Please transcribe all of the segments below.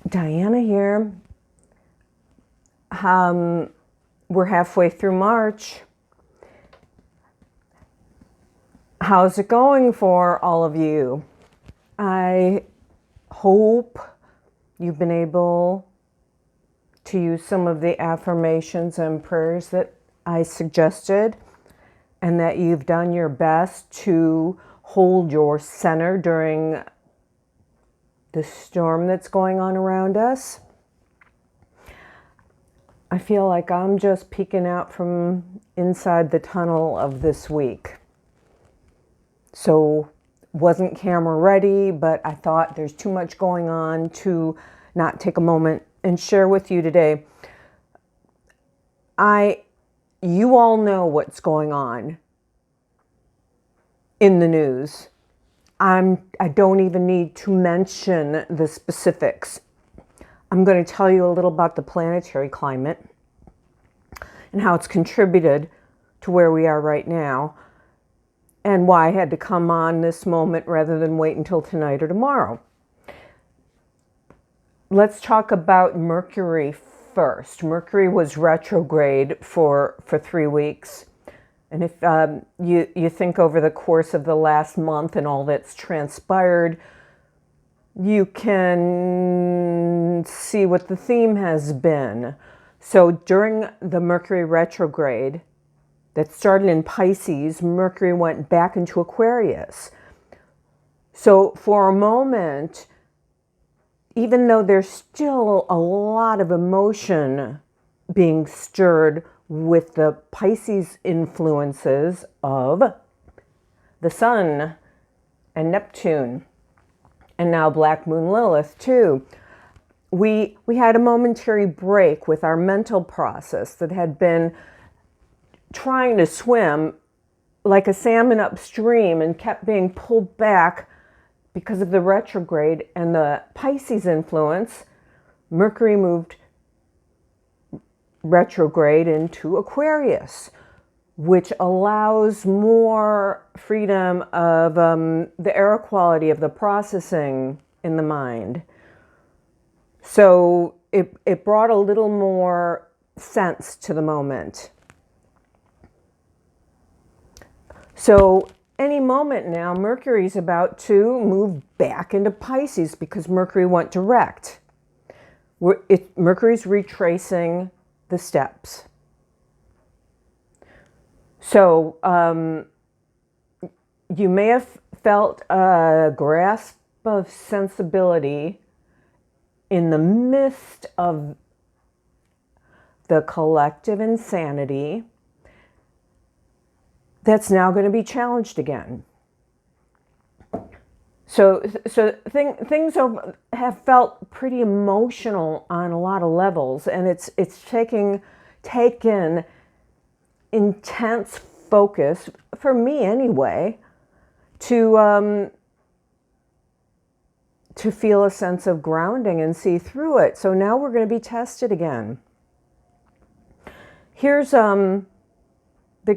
Diana here. We're halfway through March. How's it going for all of you? I hope you've been able to use some of the affirmations and prayers that I suggested, and that you've done your best to hold your center during the storm that's going on around us. I feel like I'm just peeking out from inside the tunnel of this week. So wasn't camera ready, but I thought there's too much going on to not take a moment and share with you today. You all know what's going on in the news. I don't even need to mention the specifics. I'm going to tell you a little about the planetary climate and how it's contributed to where we are right now, and why I had to come on this moment rather than wait until tonight or tomorrow. Let's talk about Mercury first. Mercury was retrograde for 3 weeks. And if you think over the course of the last month and all that's transpired, you can see what the theme has been. So during the Mercury retrograde that started in Pisces, Mercury went back into Aquarius. So for a moment, even though there's still a lot of emotion being stirred with the Pisces influences of the Sun and Neptune, and now Black Moon Lilith too, we had a momentary break with our mental process that had been trying to swim like a salmon upstream and kept being pulled back because of the retrograde and the Pisces influence. Mercury moved retrograde into Aquarius, which allows more freedom of the air quality of the processing in the mind. So it brought a little more sense to the moment. So any moment now, Mercury's about to move back into Pisces because Mercury went direct. Mercury's retracing the steps. So you may have felt a grasp of sensibility in the midst of the collective insanity that's now going to be challenged again. So things have felt pretty emotional on a lot of levels, and it's taken intense focus, for me anyway, to feel a sense of grounding and see through it. So now we're going to be tested again. Here's the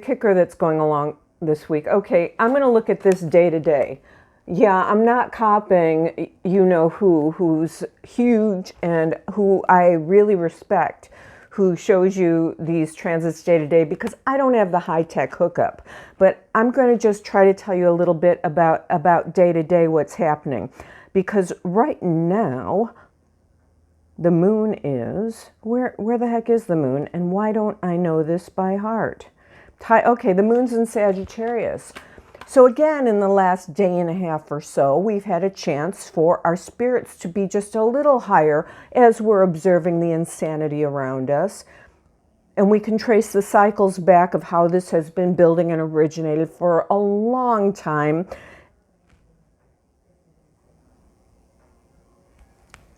kicker that's going along this week. Okay, I'm going to look at this day to day. Yeah, I'm not copying who's huge and who I really respect, who shows you these transits day to day, because I don't have the high-tech hookup. But I'm going to just try to tell you a little bit about day to day what's happening. Because right now, the moon is, where the heck is the moon? And why don't I know this by heart? Okay, the moon's in Sagittarius. So again, in the last day and a half or so, we've had a chance for our spirits to be just a little higher as we're observing the insanity around us. And we can trace the cycles back of how this has been building and originated for a long time.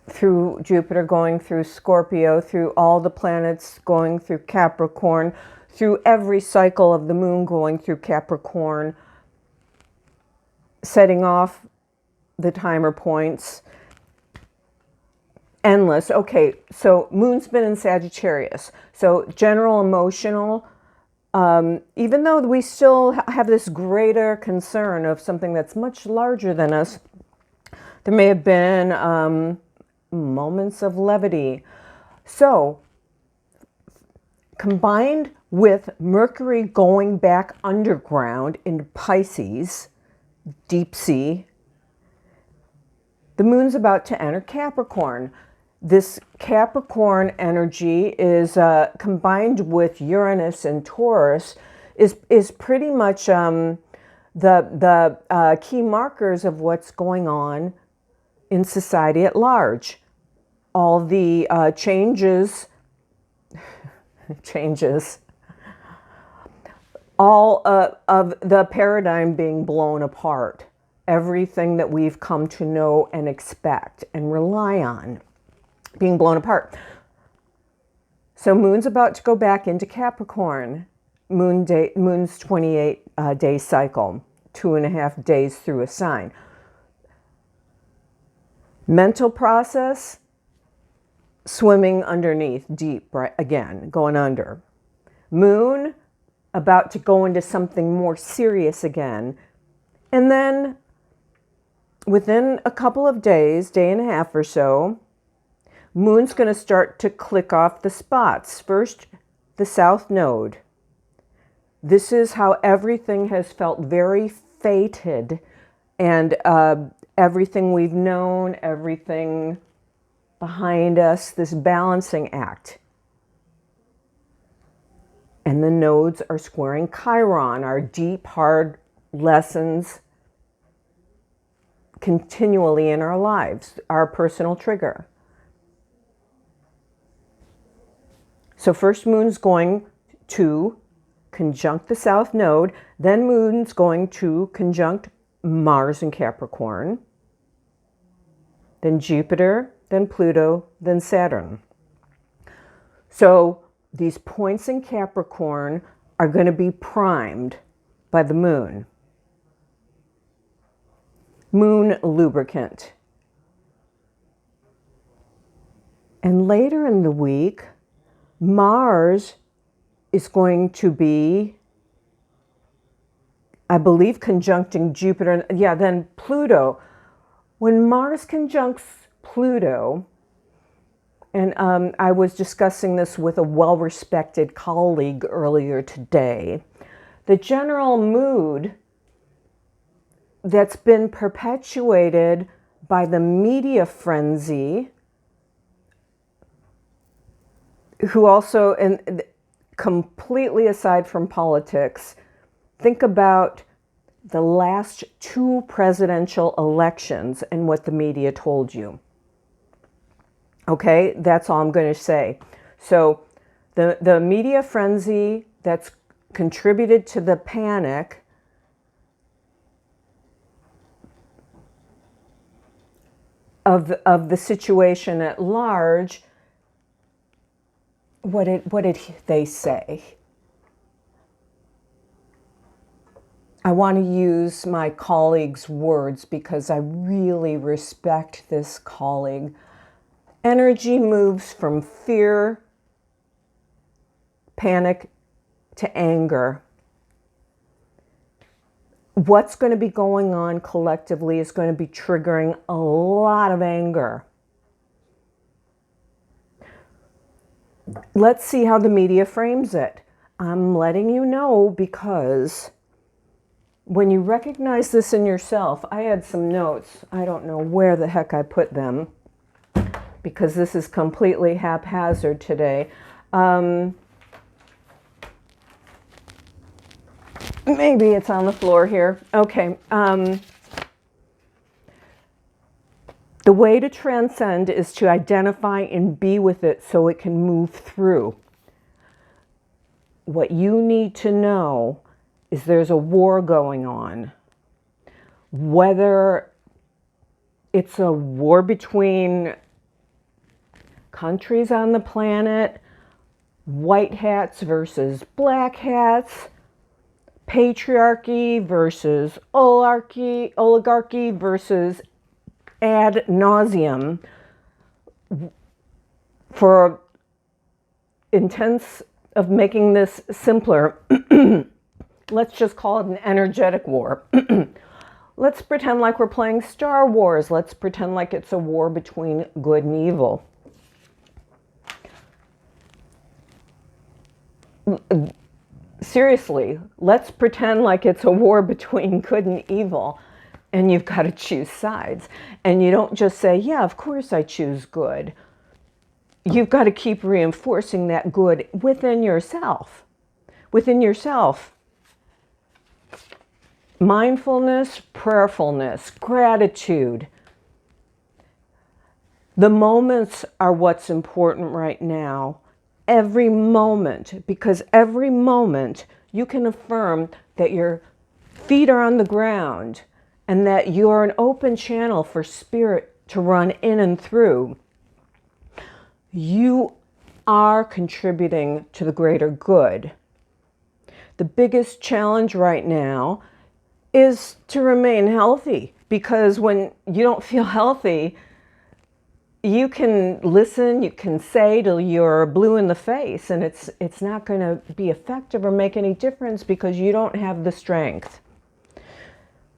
Through Jupiter going through Scorpio, through all the planets going through Capricorn, through every cycle of the moon going through Capricorn, setting off the timer points. Endless. Okay, so moon's been in Sagittarius. So general emotional, even though we still have this greater concern of something that's much larger than us, there may have been moments of levity. So, combined with Mercury going back underground into Pisces, deep sea, the moon's about to enter Capricorn. This Capricorn energy is combined with Uranus and Taurus is pretty much the key markers of what's going on in society at large. All the changes, all of the paradigm being blown apart. Everything that we've come to know and expect and rely on being blown apart. So moon's about to go back into Capricorn. Moon's 28-day cycle, 2.5 days through a sign. Mental process, swimming underneath, deep, right? Again, going under. Moon, about to go into something more serious again. And then within a couple of days, day and a half or so, Moon's going to start to click off the spots. First, the South Node. This is how everything has felt very fated, and everything we've known, everything behind us, this balancing act. And the nodes are squaring Chiron, our deep, hard lessons continually in our lives, our personal trigger. So first Moon's going to conjunct the South Node, then Moon's going to conjunct Mars in Capricorn, then Jupiter, then Pluto, then Saturn. So these points in Capricorn are going to be primed by the Moon. Moon lubricant. And later in the week, Mars is going to be, I believe, conjuncting Jupiter. Yeah, then Pluto. When Mars conjuncts Pluto, and I was discussing this with a well-respected colleague earlier today, the general mood that's been perpetuated by the media frenzy, who also, and completely aside from politics, think about the last 2 presidential elections and what the media told you. Okay, that's all I'm going to say. So the media frenzy that's contributed to the panic of the situation at large. What did they say? I want to use my colleague's words because I really respect this colleague. Energy moves from fear, panic, to anger. What's going to be going on collectively is going to be triggering a lot of anger. Let's see how the media frames it. I'm letting you know because when you recognize this in yourself, I had some notes. I don't know where the heck I put them because this is completely haphazard today. Maybe it's on the floor here. Okay. The way to transcend is to identify and be with it so it can move through. What you need to know is there's a war going on. Whether it's a war between countries on the planet, white hats versus black hats, patriarchy versus oligarchy versus ad nauseum, for intents of making this simpler, let's just call it an energetic war. Let's pretend like we're playing Star Wars. Let's pretend like it's a war between good and evil. Seriously, let's pretend like it's a war between good and evil, and you've got to choose sides. And you don't just say, yeah, of course I choose good. You've got to keep reinforcing that good within yourself. Within yourself. Mindfulness, prayerfulness, gratitude. The moments are what's important right now. Every moment, because every moment you can affirm that your feet are on the ground and that you're an open channel for spirit to run in and through. You are contributing to the greater good. The biggest challenge right now is to remain healthy, because when you don't feel healthy, you can listen, you can say till you're blue in the face, and it's not going to be effective or make any difference because you don't have the strength.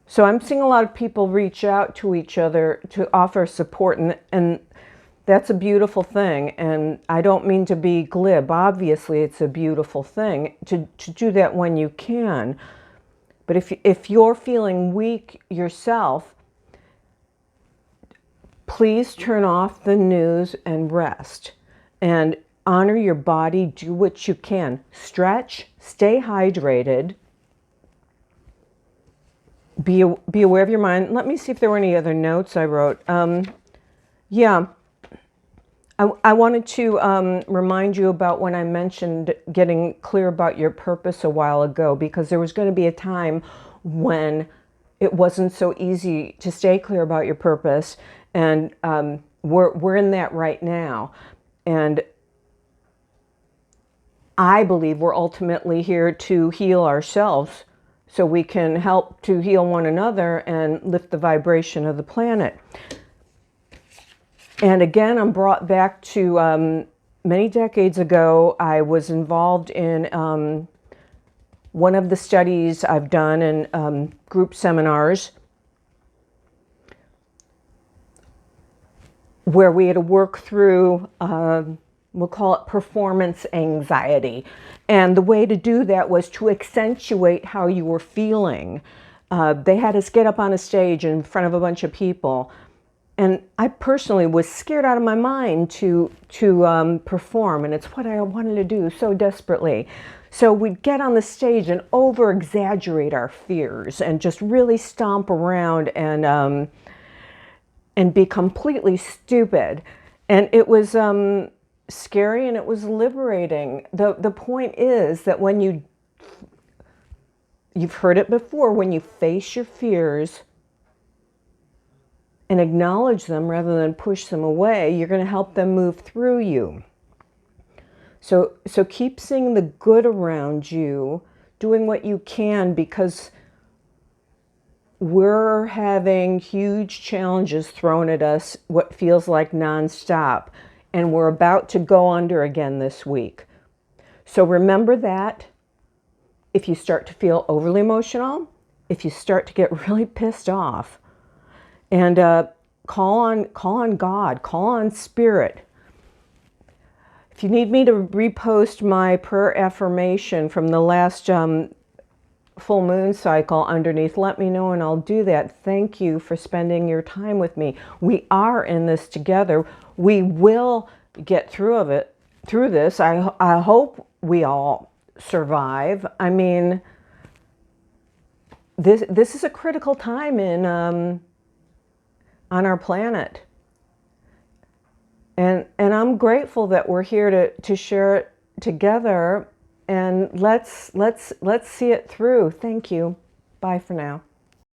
So I'm seeing a lot of people reach out to each other to offer support, and that's a beautiful thing. And I don't mean to be glib. Obviously, it's a beautiful thing to do that when you can. But if you're feeling weak yourself, please turn off the news and rest. And honor your body. Do what you can. Stretch. Stay hydrated. Be aware of your mind. Let me see if there were any other notes I wrote. Yeah. I wanted to remind you about when I mentioned getting clear about your purpose a while ago, because there was going to be a time when it wasn't so easy to stay clear about your purpose, and we're in that right now. And I believe we're ultimately here to heal ourselves so we can help to heal one another and lift the vibration of the planet. And again, I'm brought back to many decades ago. I was involved in one of the studies I've done in group seminars where we had to work through, we'll call it performance anxiety. And the way to do that was to accentuate how you were feeling. They had us get up on a stage in front of a bunch of people. And I personally was scared out of my mind to perform, and it's what I wanted to do so desperately. So we'd get on the stage and over-exaggerate our fears and just really stomp around and be completely stupid. And it was scary and it was liberating. The point is that when you've heard it before, when you face your fears and acknowledge them rather than push them away, you're going to help them move through you. So keep seeing the good around you, doing what you can, because we're having huge challenges thrown at us, what feels like nonstop, and we're about to go under again this week. So remember that. If you start to feel overly emotional, if you start to get really pissed off, and call on God, call on Spirit. If you need me to repost my prayer affirmation from the last full moon cycle underneath, let me know and I'll do that. Thank you for spending your time with me. We are in this together. We will get through this. I hope we all survive. I mean, this is a critical time on our planet, and I'm grateful that we're here to share it together, and let's see it through. Thank you. Bye for now.